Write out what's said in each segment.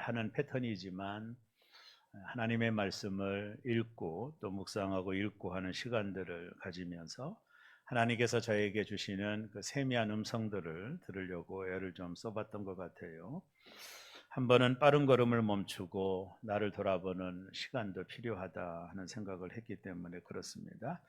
하는 패턴이지만 하나님의 말씀을 읽고 또 묵상하고 읽고 하는 시간들을 가지면서 하나님께서 저에게 주시는 그 세미한 음성들을 들으려고 애를 좀 써봤던 것 같아요. 한 번은 빠른 걸음을 멈추고 나를 돌아보는 시간도 필요하다 하는 생각을 했기 때문에 그렇습니다.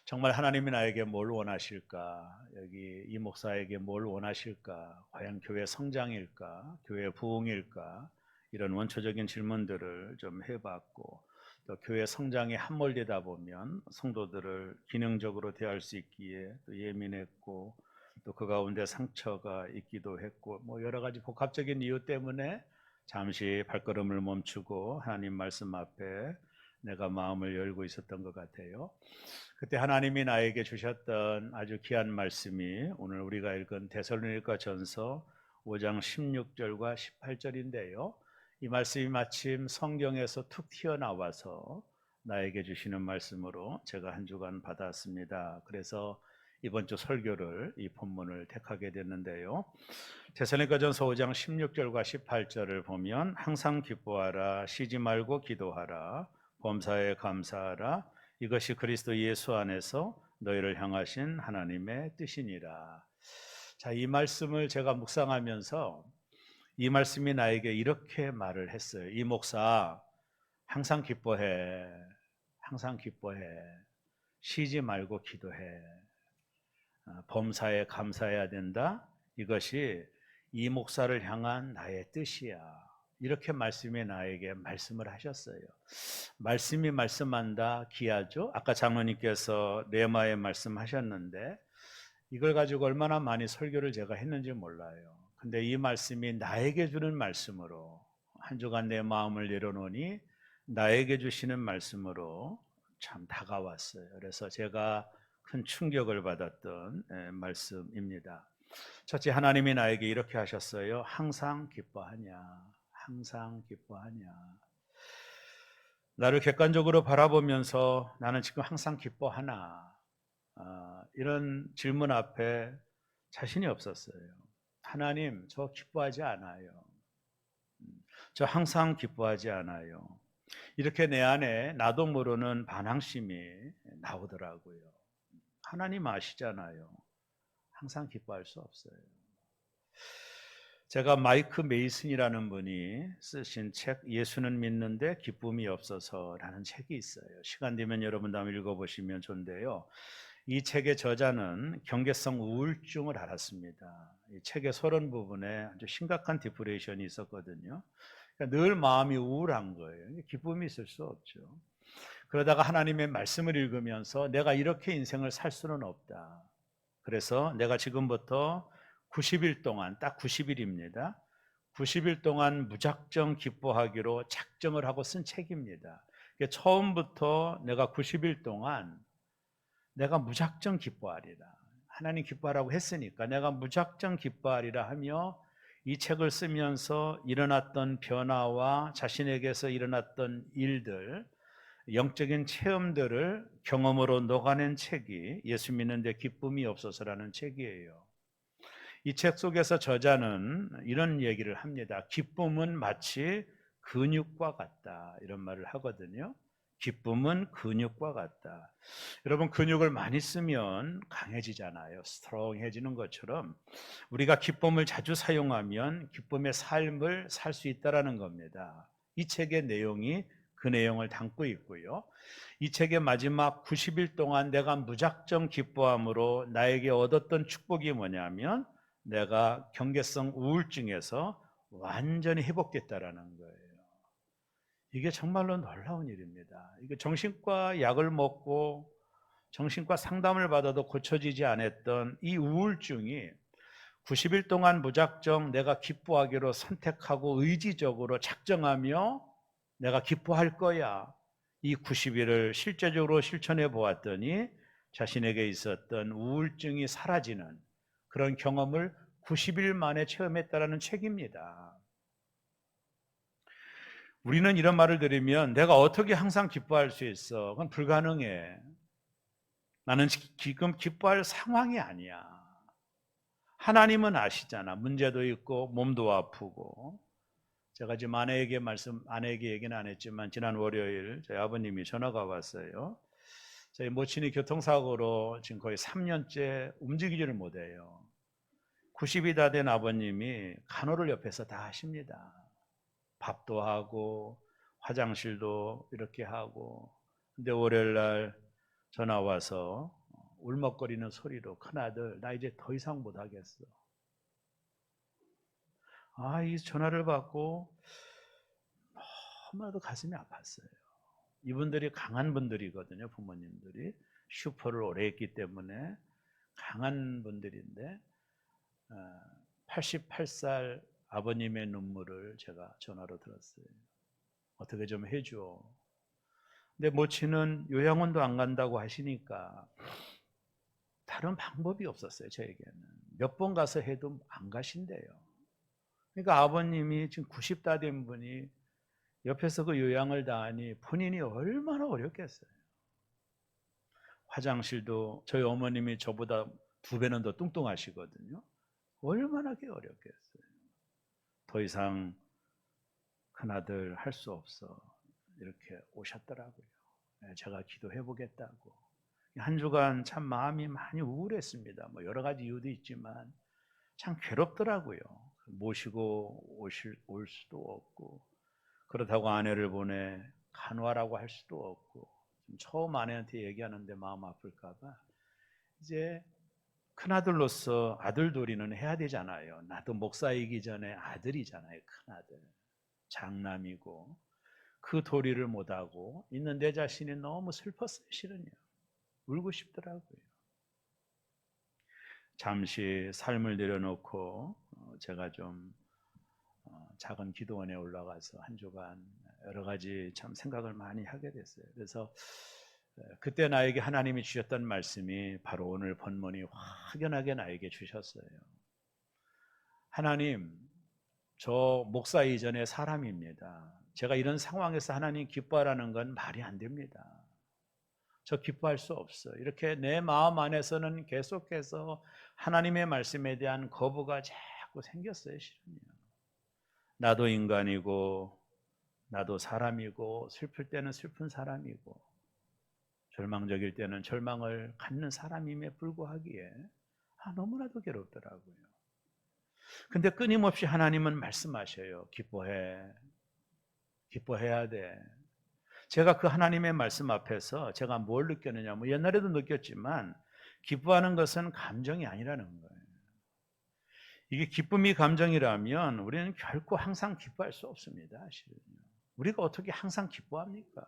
정말 하나님이 나에게 뭘 원하실까? 여기 이 목사에게 뭘 원하실까? 과연 교회 성장일까? 교회 부흥일까? 이런 원초적인 질문들을 좀 해봤고, 또 교회 성장에 함몰되다 보면 성도들을 기능적으로 대할 수 있기에 또 예민했고, 또 그 가운데 상처가 있기도 했고, 뭐 여러 가지 복합적인 이유 때문에 잠시 발걸음을 멈추고 하나님 말씀 앞에 내가 마음을 열고 있었던 것 같아요. 그때 하나님이 나에게 주셨던 아주 귀한 말씀이 오늘 우리가 읽은 데살로니가전서 5장 16절과 18절인데요. 이 말씀이 마침 성경에서 툭 튀어나와서 나에게 주시는 말씀으로 제가 한 주간 받았습니다. 그래서 이번 주 설교를 이 본문을 택하게 됐는데요. 데살로니가전서 5장 16절과 18절을 보면 항상 기뻐하라, 쉬지 말고 기도하라, 범사에 감사하라, 이것이 그리스도 예수 안에서 너희를 향하신 하나님의 뜻이니라. 자, 이 말씀을 제가 묵상하면서 이 말씀이 나에게 이렇게 말을 했어요. 이 목사 항상 기뻐해. 항상 기뻐해. 쉬지 말고 기도해. 범사에 감사해야 된다. 이것이 이 목사를 향한 나의 뜻이야. 이렇게 말씀이 나에게 말씀을 하셨어요. 말씀이 말씀한다 귀하죠. 아까 장로님께서 레마의 말씀하셨는데 이걸 가지고 얼마나 많이 설교를 제가 했는지 몰라요. 근데 이 말씀이 나에게 주는 말씀으로 한 주간 내 마음을 내려놓으니 나에게 주시는 말씀으로 참 다가왔어요. 그래서 제가 큰 충격을 받았던 말씀입니다. 첫째, 하나님이 나에게 이렇게 하셨어요. 항상 기뻐하냐. 항상 기뻐하냐. 나를 객관적으로 바라보면서 나는 지금 항상 기뻐하나? 이런 질문 앞에 자신이 없었어요. 하나님, 저 기뻐하지 않아요. 저 항상 기뻐하지 않아요. 이렇게 내 안에 나도 모르는 반항심이 나오더라고요. 하나님 아시잖아요. 항상 기뻐할 수 없어요. 제가 마이크 메이슨이라는 분이 쓰신 책 예수는 믿는데 기쁨이 없어서라는 책이 있어요. 시간 되면 여러분도 한번 읽어보시면 좋은데요. 이 책의 저자는 경계성 우울증을 앓았습니다. 이 책의 서론 부분에 아주 심각한 디프레션이 있었거든요. 그러니까 늘 마음이 우울한 거예요. 기쁨이 있을 수 없죠. 그러다가 하나님의 말씀을 읽으면서 내가 이렇게 인생을 살 수는 없다. 그래서 내가 지금부터 90일 동안, 딱 90일입니다. 90일 동안 무작정 기뻐하기로 작정을 하고 쓴 책입니다. 처음부터 내가 90일 동안 내가 무작정 기뻐하리라. 하나님 기뻐하라고 했으니까 내가 무작정 기뻐하리라 하며 이 책을 쓰면서 일어났던 변화와 자신에게서 일어났던 일들, 영적인 체험들을 경험으로 녹아낸 책이 예수 믿는데 기쁨이 없어서라는 책이에요. 이 책 속에서 저자는 이런 얘기를 합니다. 기쁨은 마치 근육과 같다. 이런 말을 하거든요. 기쁨은 근육과 같다. 여러분, 근육을 많이 쓰면 강해지잖아요. 스트롱해지는 것처럼 우리가 기쁨을 자주 사용하면 기쁨의 삶을 살 수 있다는 겁니다. 이 책의 내용이 그 내용을 담고 있고요. 이 책의 마지막 90일 동안 내가 무작정 기뻐함으로 나에게 얻었던 축복이 뭐냐면 내가 경계성 우울증에서 완전히 회복됐다라는 거예요. 이게 정말로 놀라운 일입니다. 이게 정신과 약을 먹고 정신과 상담을 받아도 고쳐지지 않았던 이 우울증이 90일 동안 무작정 내가 기뻐하기로 선택하고 의지적으로 작정하며 내가 기뻐할 거야. 이 90일을 실제적으로 실천해 보았더니 자신에게 있었던 우울증이 사라지는 그런 경험을 90일 만에 체험했다라는 책입니다. 우리는 이런 말을 들으면 내가 어떻게 항상 기뻐할 수 있어? 그건 불가능해. 나는 지금 기뻐할 상황이 아니야. 하나님은 아시잖아. 문제도 있고 몸도 아프고. 제가 지금 아내에게 얘기는 안 했지만 지난 월요일 저희 아버님이 전화가 왔어요. 저희 모친이 교통사고로 지금 거의 3년째 움직이지를 못해요. 90이 다 된 아버님이 간호를 옆에서 다 하십니다. 밥도 하고 화장실도 이렇게 하고. 근데 월요일 날 전화 와서 울먹거리는 소리로 큰아들 나 이제 더 이상 못하겠어. 이 전화를 받고 너무나도 가슴이 아팠어요. 이분들이 강한 분들이거든요. 부모님들이 슈퍼를 오래 했기 때문에 강한 분들인데 88살 아버님의 눈물을 제가 전화로 들었어요. 어떻게 좀 해줘. 근데 모친은 요양원도 안 간다고 하시니까 다른 방법이 없었어요. 저에게는 몇 번 가서 해도 안 가신대요. 그러니까 아버님이 지금 90 다 된 분이 옆에서 그 요양을 다 하니 본인이 얼마나 어렵겠어요. 화장실도 저희 어머님이 저보다 2배는 더 뚱뚱하시거든요. 얼마나 어렵겠어요. 더 이상 큰아들 할 수 없어 이렇게 오셨더라고요. 제가 기도해 보겠다고. 한 주간 참 마음이 많이 우울했습니다. 뭐 여러 가지 이유도 있지만 참 괴롭더라고요. 모시고 올 수도 없고, 그렇다고 아내를 보내 간호하라고 할 수도 없고, 처음 아내한테 얘기하는데 마음 아플까 봐 이제 큰아들로서 아들 도리는 해야 되잖아요. 나도 목사이기 전에 아들이잖아요. 큰아들 장남이고 그 도리를 못하고 있는 내 자신이 너무 슬펐어요. 실은요. 울고 싶더라고요. 잠시 삶을 내려놓고 제가 좀 작은 기도원에 올라가서 한 주간 여러 가지 참 생각을 많이 하게 됐어요. 그래서 그때 나에게 하나님이 주셨던 말씀이 바로 오늘 본문이 확연하게 나에게 주셨어요. 하나님, 저 목사 이전의 사람입니다. 제가 이런 상황에서 하나님 기뻐하라는 건 말이 안 됩니다. 저 기뻐할 수 없어. 이렇게 내 마음 안에서는 계속해서 하나님의 말씀에 대한 거부가 자꾸 생겼어요. 실은요. 나도 인간이고 나도 사람이고 슬플 때는 슬픈 사람이고 절망적일 때는 절망을 갖는 사람임에 불구하기에 너무나도 괴롭더라고요. 근데 끊임없이 하나님은 말씀하셔요. 기뻐해야 돼. 제가 그 하나님의 말씀 앞에서 제가 뭘 느꼈느냐, 옛날에도 느꼈지만 기뻐하는 것은 감정이 아니라는 거예요. 이게 기쁨이 감정이라면 우리는 결코 항상 기뻐할 수 없습니다. 사실은요. 우리가 어떻게 항상 기뻐합니까?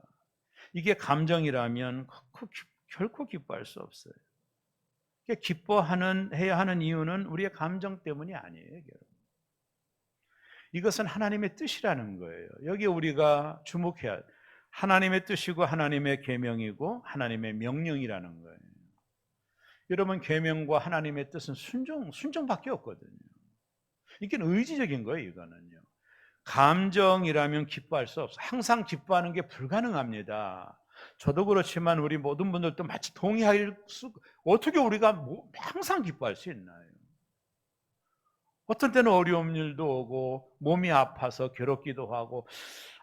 이게 감정이라면 결코 기뻐할 수 없어요. 해야 하는 이유는 우리의 감정 때문이 아니에요. 이것은 하나님의 뜻이라는 거예요. 여기 우리가 주목해야 하나님의 뜻이고 하나님의 계명이고 하나님의 명령이라는 거예요. 여러분, 계명과 하나님의 뜻은 순종밖에 없거든요. 이게 의지적인 거예요. 이거는요. 감정이라면 기뻐할 수 없어요. 항상 기뻐하는 게 불가능합니다. 저도 그렇지만 우리 모든 분들도 마치 어떻게 우리가 항상 기뻐할 수 있나요? 어떤 때는 어려운 일도 오고 몸이 아파서 괴롭기도 하고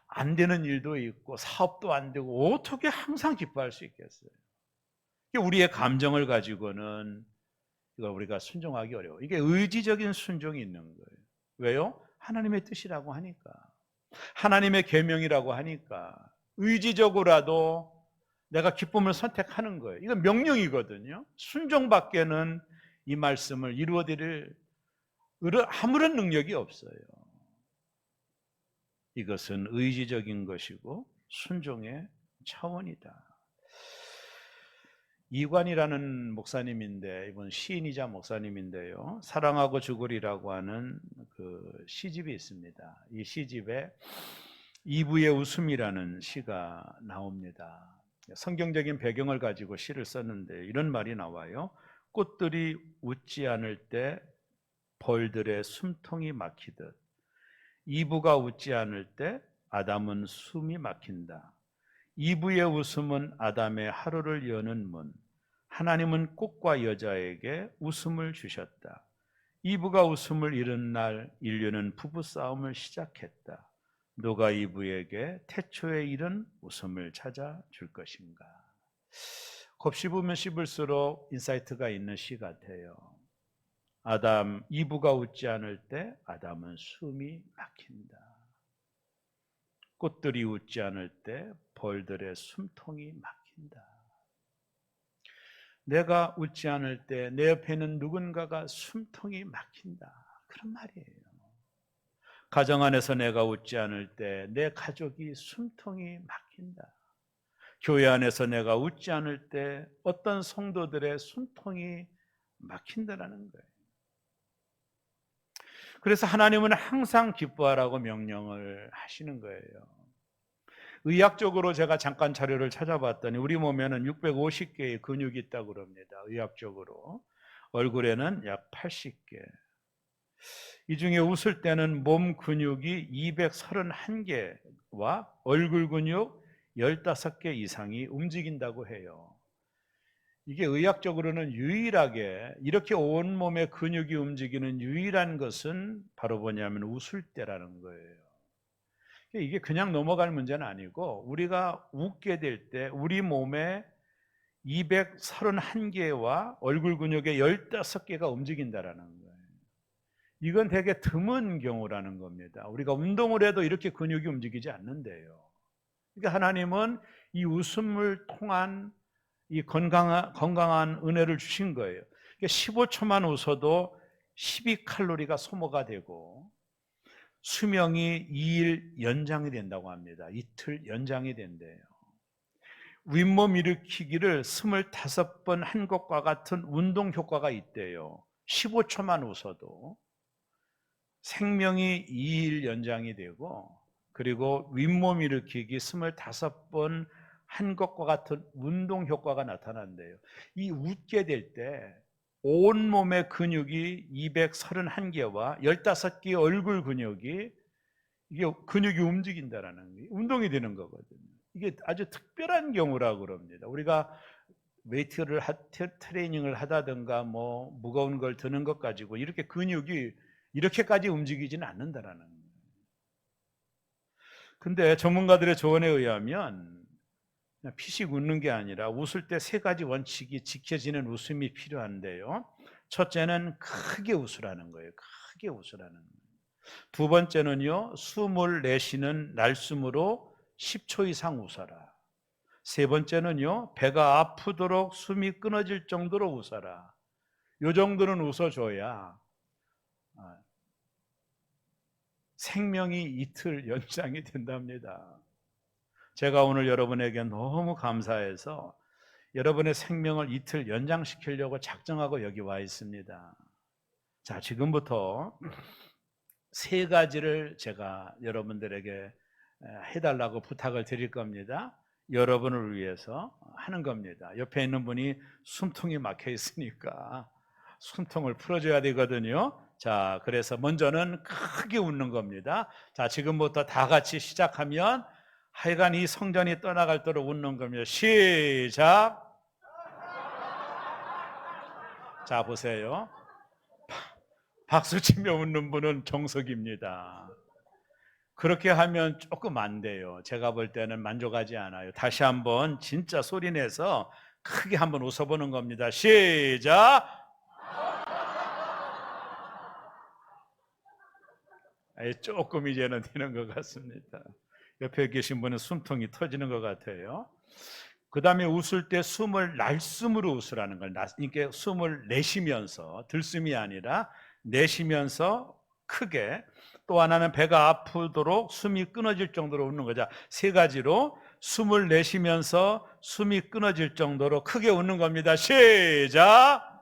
안 되는 일도 있고 사업도 안 되고 어떻게 항상 기뻐할 수 있겠어요? 우리의 감정을 가지고는 이걸 우리가 순종하기 어려워요. 이게 의지적인 순종이 있는 거예요. 왜요? 하나님의 뜻이라고 하니까, 하나님의 계명이라고 하니까 의지적으로라도 내가 기쁨을 선택하는 거예요. 이건 명령이거든요. 순종밖에는 이 말씀을 이루어드릴 아무런 능력이 없어요. 이것은 의지적인 것이고 순종의 차원이다. 이관이라는 목사님인데, 이분 시인이자 목사님인데요, 사랑하고 죽으리라고 하는 그 시집이 있습니다. 이 시집에 이브의 웃음이라는 시가 나옵니다. 성경적인 배경을 가지고 시를 썼는데 이런 말이 나와요. 꽃들이 웃지 않을 때 벌들의 숨통이 막히듯 이브가 웃지 않을 때 아담은 숨이 막힌다. 이브의 웃음은 아담의 하루를 여는 문. 하나님은 꽃과 여자에게 웃음을 주셨다. 이브가 웃음을 잃은 날 인류는 부부싸움을 시작했다. 누가 이브에게 태초에 이른 웃음을 찾아 줄 것인가. 곱씹으면 씹을수록 인사이트가 있는 시 같아요. 이브가 웃지 않을 때 아담은 숨이 막힌다. 꽃들이 웃지 않을 때 벌들의 숨통이 막힌다. 내가 웃지 않을 때 내 옆에 있는 누군가가 숨통이 막힌다. 그런 말이에요. 가정 안에서 내가 웃지 않을 때 내 가족이 숨통이 막힌다. 교회 안에서 내가 웃지 않을 때 어떤 성도들의 숨통이 막힌다라는 거예요. 그래서 하나님은 항상 기뻐하라고 명령을 하시는 거예요. 의학적으로 제가 잠깐 자료를 찾아봤더니 우리 몸에는 650개의 근육이 있다고 그럽니다. 의학적으로. 얼굴에는 약 80개. 이 중에 웃을 때는 몸 근육이 231개와 얼굴 근육 15개 이상이 움직인다고 해요. 이게 의학적으로는 유일하게 이렇게 온몸의 근육이 움직이는 유일한 것은 바로 뭐냐면 웃을 때라는 거예요. 이게 그냥 넘어갈 문제는 아니고 우리가 웃게 될 때 우리 몸에 231개와 얼굴 근육의 15개가 움직인다라는 거예요. 이건 되게 드문 경우라는 겁니다. 우리가 운동을 해도 이렇게 근육이 움직이지 않는데요. 그러니까 하나님은 이 웃음을 통한 이 건강한 은혜를 주신 거예요. 15초만 웃어도 12칼로리가 소모가 되고 수명이 2일 연장이 된다고 합니다. 이틀 연장이 된대요. 윗몸 일으키기를 25번 한 것과 같은 운동 효과가 있대요. 15초만 웃어도 생명이 2일 연장이 되고, 그리고 윗몸 일으키기 25번 한 것과 같은 운동 효과가 나타난대요. 이 웃게 될 때 온몸의 근육이 231개와 15개의 얼굴 근육이 이게 근육이 움직인다라는 게 운동이 되는 거거든요. 이게 아주 특별한 경우라고 그럽니다. 우리가 웨이트를 트레이닝을 하다든가 뭐 무거운 걸 드는 것 가지고 이렇게 근육이 이렇게까지 움직이지는 않는다라는 거예요. 근데 전문가들의 조언에 의하면 그냥 피식 웃는 게 아니라 웃을 때 세 가지 원칙이 지켜지는 웃음이 필요한데요. 첫째는 크게 웃으라는 거예요. 크게 웃으라는 거예요. 두 번째는요, 숨을 내쉬는 날숨으로 10초 이상 웃어라. 세 번째는요, 배가 아프도록 숨이 끊어질 정도로 웃어라. 요 정도는 웃어줘야 생명이 이틀 연장이 된답니다. 제가 오늘 여러분에게 너무 감사해서 여러분의 생명을 이틀 연장시키려고 작정하고 여기 와 있습니다. 자, 지금부터 세 가지를 제가 여러분들에게 해달라고 부탁을 드릴 겁니다. 여러분을 위해서 하는 겁니다. 옆에 있는 분이 숨통이 막혀 있으니까 숨통을 풀어줘야 되거든요. 자, 그래서 먼저는 크게 웃는 겁니다. 자, 지금부터 다 같이 시작하면 하여간 이 성전이 떠나갈도록 웃는 겁니다. 시작. 자, 보세요. 박수 치며 웃는 분은 정석입니다. 그렇게 하면 조금 안 돼요. 제가 볼 때는 만족하지 않아요. 다시 한번 진짜 소리내서 크게 한번 웃어보는 겁니다. 시작. 조금 이제는 되는 것 같습니다. 옆에 계신 분은 숨통이 터지는 것 같아요. 그 다음에 웃을 때 숨을 날숨으로 웃으라는 걸, 이렇게 숨을 내쉬면서, 들숨이 아니라 내쉬면서 크게. 또 하나는 배가 아프도록 숨이 끊어질 정도로 웃는 거죠. 세 가지로 숨을 내쉬면서 숨이 끊어질 정도로 크게 웃는 겁니다. 시작.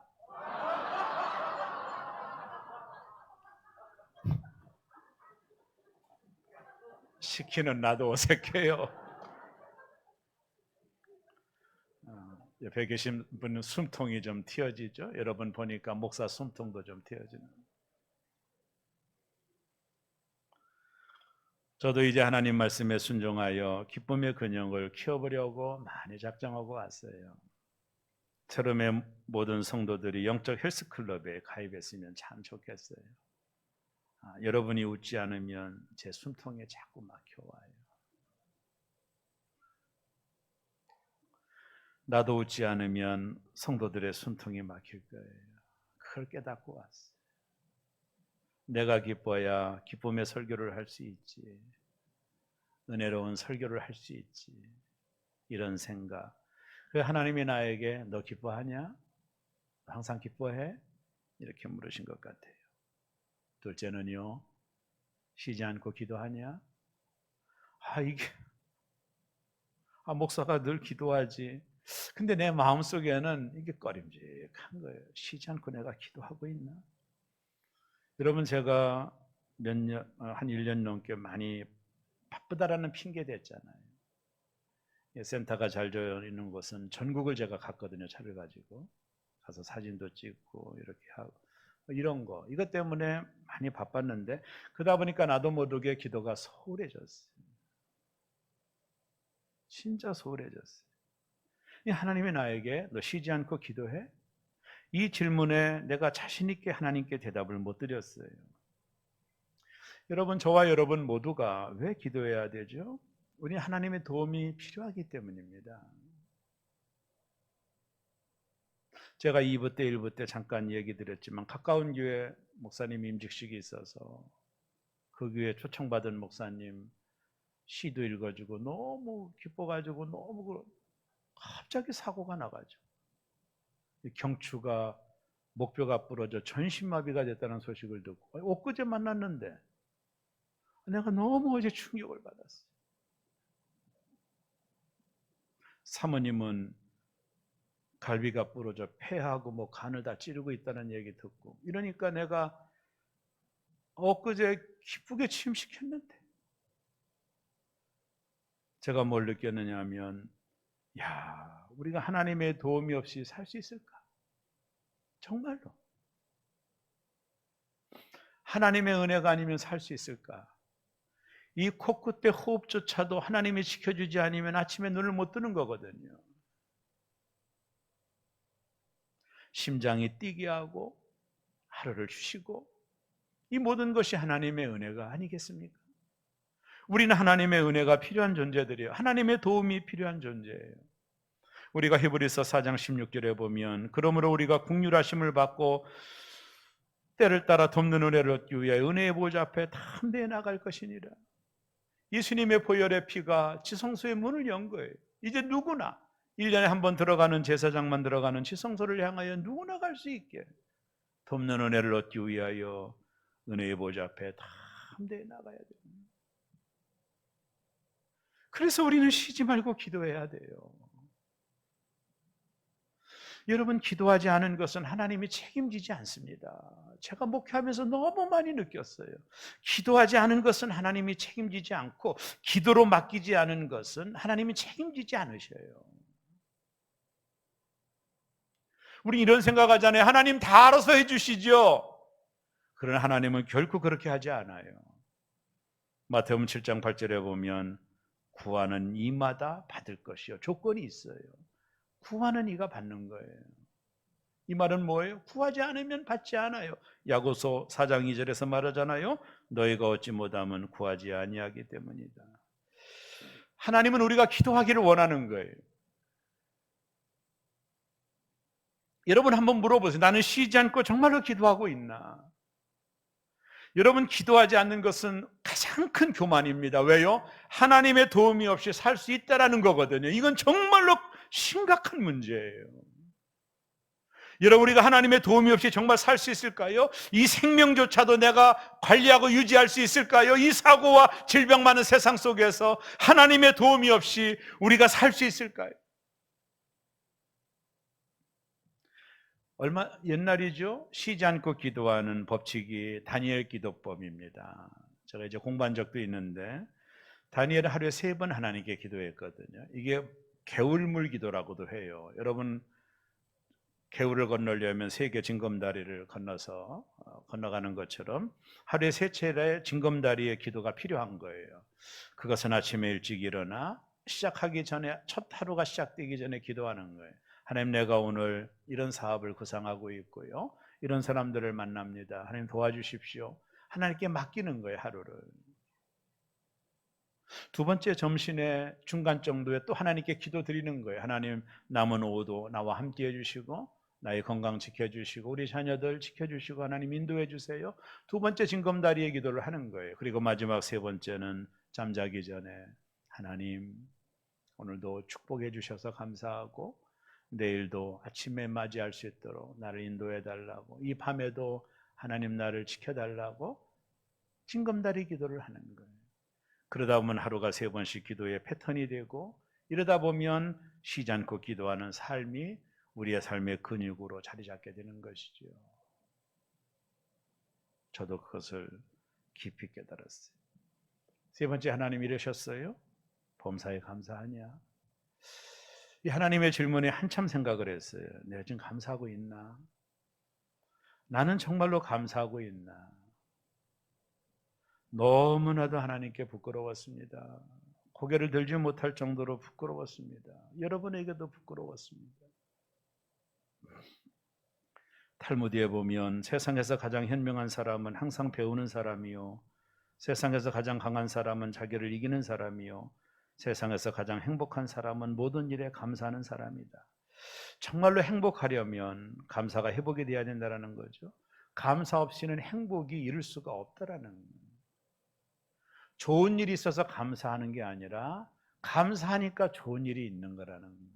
시키는 나도 어색해요. 옆에 계신 분은 숨통이 좀 튀어지죠. 여러분 보니까 목사 숨통도 좀 튀어지는. 저도 이제 하나님 말씀에 순종하여 기쁨의 근육을 키워보려고 많이 작정하고 왔어요. 트럼의 모든 성도들이 영적 헬스클럽에 가입했으면 참 좋겠어요. 여러분이 웃지 않으면 제 숨통에 자꾸 막혀와요. 나도 웃지 않으면 성도들의 숨통이 막힐 거예요. 그걸 깨닫고 왔어요. 내가 기뻐야 기쁨의 설교를 할 수 있지, 은혜로운 설교를 할 수 있지, 이런 생각. 그래서 하나님이 나에게 너 기뻐하냐? 항상 기뻐해? 이렇게 물으신 것 같아요. 둘째는요, 쉬지 않고 기도하냐? 이게 목사가 늘 기도하지. 근데 내 마음속에는 이게 꺼림직한 거예요. 쉬지 않고 내가 기도하고 있나? 여러분, 제가 한 1년 넘게 많이 바쁘다라는 핑계 댔잖아요. 센터가 잘 되어 있는 곳은 전국을 제가 갔거든요. 차를 가지고 가서 사진도 찍고 이렇게 하고 이런 거, 이것 때문에 많이 바빴는데 그러다 보니까 나도 모르게 기도가 소홀해졌어요. 진짜 소홀해졌어요. 하나님이 나에게 너 쉬지 않고 기도해? 이 질문에 내가 자신 있게 하나님께 대답을 못 드렸어요. 여러분, 저와 여러분 모두가 왜 기도해야 되죠? 우리 하나님의 도움이 필요하기 때문입니다. 제가 2부 때 1부 때 잠깐 얘기 드렸지만 가까운 교회 목사님 임직식이 있어서 그 교회 초청받은 목사님 시도 읽어주고 너무 기뻐가지고 너무 갑자기 사고가 나가죠. 경추가 목뼈가 부러져 전신마비가 됐다는 소식을 듣고 엊그제 만났는데 내가 너무 어제 충격을 받았어요. 사모님은 갈비가 부러져 폐하고 간을 다 찌르고 있다는 얘기 듣고 이러니까 내가 엊그제 기쁘게 취임시켰는데 제가 뭘 느꼈느냐 하면 우리가 하나님의 도움이 없이 살 수 있을까? 정말로 하나님의 은혜가 아니면 살 수 있을까? 이 코끝의 호흡조차도 하나님이 지켜주지 않으면 아침에 눈을 못 뜨는 거거든요. 심장이 뛰게 하고 하루를 쉬고 이 모든 것이 하나님의 은혜가 아니겠습니까? 우리는 하나님의 은혜가 필요한 존재들이에요. 하나님의 도움이 필요한 존재예요. 우리가 히브리서 4장 16절에 보면 그러므로 우리가 긍휼하심을 받고 때를 따라 돕는 은혜를 얻기 위해 은혜의 보좌 앞에 담대히 나갈 것이니라. 예수님의 보혈의 피가 지성소의 문을 연 거예요. 이제 누구나 1년에 한 번 들어가는 제사장만 들어가는 지성소를 향하여 누구나 갈 수 있게 돕는 은혜를 얻기 위하여 은혜의 보좌 앞에 담대히 나가야 됩니다. 그래서 우리는 쉬지 말고 기도해야 돼요. 여러분, 기도하지 않은 것은 하나님이 책임지지 않습니다. 제가 목회하면서 너무 많이 느꼈어요. 기도하지 않은 것은 하나님이 책임지지 않고 기도로 맡기지 않은 것은 하나님이 책임지지 않으셔요. 우리 이런 생각하잖아요. 하나님 다 알아서 해주시죠. 그러나 하나님은 결코 그렇게 하지 않아요. 마태복음 7장 8절에 보면 구하는 이마다 받을 것이요, 조건이 있어요. 구하는 이가 받는 거예요. 이 말은 뭐예요? 구하지 않으면 받지 않아요. 야고보서 4장 2절에서 말하잖아요. 너희가 얻지 못하면 구하지 아니하기 때문이다. 하나님은 우리가 기도하기를 원하는 거예요. 여러분 한번 물어보세요. 나는 쉬지 않고 정말로 기도하고 있나? 여러분, 기도하지 않는 것은 가장 큰 교만입니다. 왜요? 하나님의 도움이 없이 살 수 있다라는 거거든요. 이건 정말로 심각한 문제예요. 여러분, 우리가 하나님의 도움이 없이 정말 살 수 있을까요? 이 생명조차도 내가 관리하고 유지할 수 있을까요? 이 사고와 질병 많은 세상 속에서 하나님의 도움이 없이 우리가 살 수 있을까요? 얼마 옛날이죠. 쉬지 않고 기도하는 법칙이 다니엘 기도법입니다. 제가 이제 공부한 적도 있는데 다니엘은 하루에 3번 하나님께 기도했거든요. 이게 개울물 기도라고도 해요. 여러분, 개울을 건너려면 3개 징검다리를 건너서 건너가는 것처럼 하루에 3차례 징검다리의 기도가 필요한 거예요. 그것은 아침에 일찍 일어나 시작하기 전에, 첫 하루가 시작되기 전에 기도하는 거예요. 하나님, 내가 오늘 이런 사업을 구상하고 있고요, 이런 사람들을 만납니다. 하나님 도와주십시오. 하나님께 맡기는 거예요, 하루를. 두 번째 점심의 중간 정도에 또 하나님께 기도 드리는 거예요. 하나님, 남은 오후도 나와 함께 해주시고 나의 건강 지켜주시고 우리 자녀들 지켜주시고 하나님 인도해 주세요. 두 번째 징검다리의 기도를 하는 거예요. 그리고 마지막 세 번째는 잠자기 전에 하나님, 오늘도 축복해 주셔서 감사하고 내일도 아침에 맞이할 수 있도록 나를 인도해 달라고, 이 밤에도 하나님 나를 지켜달라고 징검다리 기도를 하는 거예요. 그러다 보면 하루가 세 번씩 기도의 패턴이 되고, 이러다 보면 쉬지 않고 기도하는 삶이 우리의 삶의 근육으로 자리 잡게 되는 것이죠. 저도 그것을 깊이 깨달았어요. 세 번째, 하나님 이러셨어요. 범사에 감사하냐? 이 하나님의 질문에 한참 생각을 했어요. 내가 지금 감사하고 있나? 나는 정말로 감사하고 있나? 너무나도 하나님께 부끄러웠습니다. 고개를 들지 못할 정도로 부끄러웠습니다. 여러분에게도 부끄러웠습니다. 탈무드에 보면 세상에서 가장 현명한 사람은 항상 배우는 사람이요, 세상에서 가장 강한 사람은 자기를 이기는 사람이요, 세상에서 가장 행복한 사람은 모든 일에 감사하는 사람이다. 정말로 행복하려면 감사가 회복이 되어야 된다는 거죠. 감사 없이는 행복이 이룰 수가 없다라는 거예요. 좋은 일이 있어서 감사하는 게 아니라 감사하니까 좋은 일이 있는 거라는 거예요.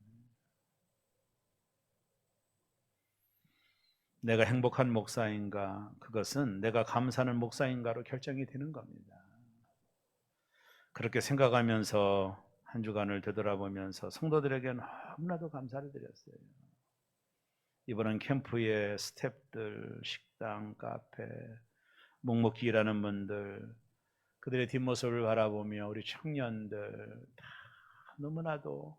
내가 행복한 목사인가, 그것은 내가 감사하는 목사인가로 결정이 되는 겁니다. 그렇게 생각하면서 한 주간을 되돌아보면서 성도들에게 너무나도 감사를 드렸어요. 이번엔 캠프의 스태프들, 식당, 카페, 묵묵히 일하는 분들, 그들의 뒷모습을 바라보며 우리 청년들 다 너무나도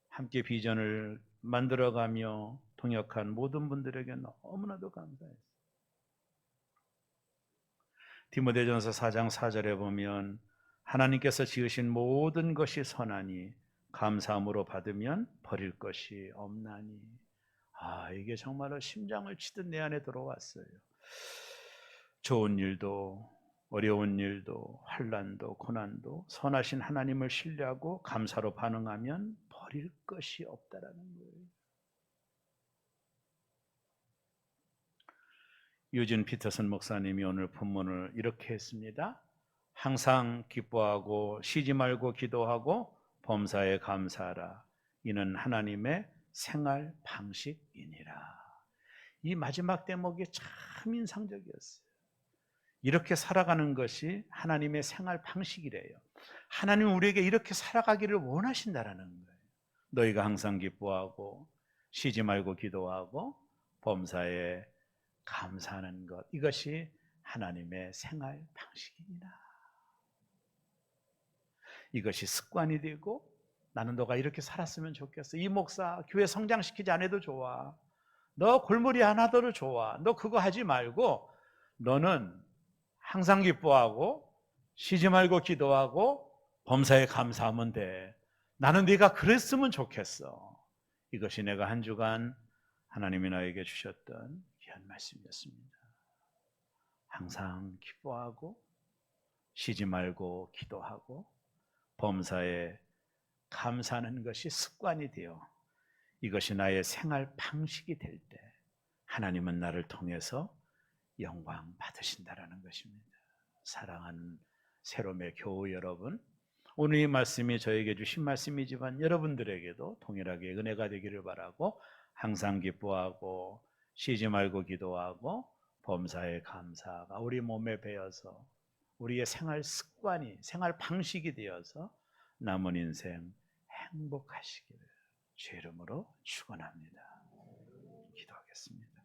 함께 비전을 만들어가며 동역한 모든 분들에게 너무나도 감사했어요. 디모데전서 4장 4절에 보면 하나님께서 지으신 모든 것이 선하니 감사함으로 받으면 버릴 것이 없나니. 이게 정말로 심장을 치듯 내 안에 들어왔어요. 좋은 일도 어려운 일도 환난도 고난도 선하신 하나님을 신뢰하고 감사로 반응하면 버릴 것이 없다라는 거예요. 유진 피터슨 목사님이 오늘 본문을 이렇게 했습니다. 항상 기뻐하고 쉬지 말고 기도하고 범사에 감사하라. 이는 하나님의 생활 방식이니라. 이 마지막 대목이 참 인상적이었어요. 이렇게 살아가는 것이 하나님의 생활 방식이래요. 하나님은 우리에게 이렇게 살아가기를 원하신다라는 거예요. 너희가 항상 기뻐하고 쉬지 말고 기도하고 범사에 감사하는 것, 이것이 하나님의 생활 방식이니라. 이것이 습관이 되고, 나는 너가 이렇게 살았으면 좋겠어. 이 목사 교회 성장시키지 않아도 좋아. 너 골머리 안 하더라도 좋아. 너 그거 하지 말고 너는 항상 기뻐하고 쉬지 말고 기도하고 범사에 감사하면 돼. 나는 네가 그랬으면 좋겠어. 이것이 내가 한 주간 하나님이 나에게 주셨던 귀한 말씀이었습니다. 항상 기뻐하고 쉬지 말고 기도하고 범사에 감사하는 것이 습관이 되어 이것이 나의 생활 방식이 될 때 하나님은 나를 통해서 영광 받으신다라는 것입니다. 사랑하는 새롬의 교우 여러분, 오늘 이 말씀이 저에게 주신 말씀이지만 여러분들에게도 동일하게 은혜가 되기를 바라고, 항상 기뻐하고 쉬지 말고 기도하고 범사에 감사가 우리 몸에 배어서 우리의 생활 습관이, 생활 방식이 되어서 남은 인생 행복하시기를 주 이름으로 축원합니다. 기도하겠습니다.